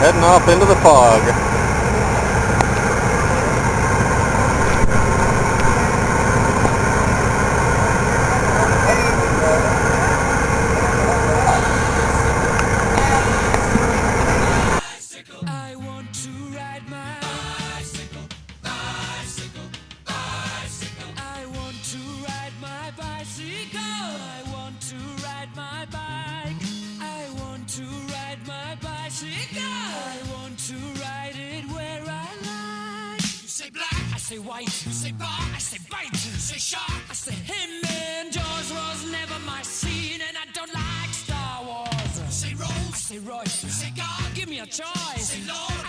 Heading off into the fog. I want to ride my bicycle, bicycle, bicycle. I want to ride my bicycle. I want to ride my bike. I want to ride my bicycle. I want to ride it where I like. You say black, I say white. You say bar, I say bite. You say shark, I say him. And Jaws was never my scene, and I don't like Star Wars. You say Rose, I say Royce. You say God, give me a choice. You say Lord,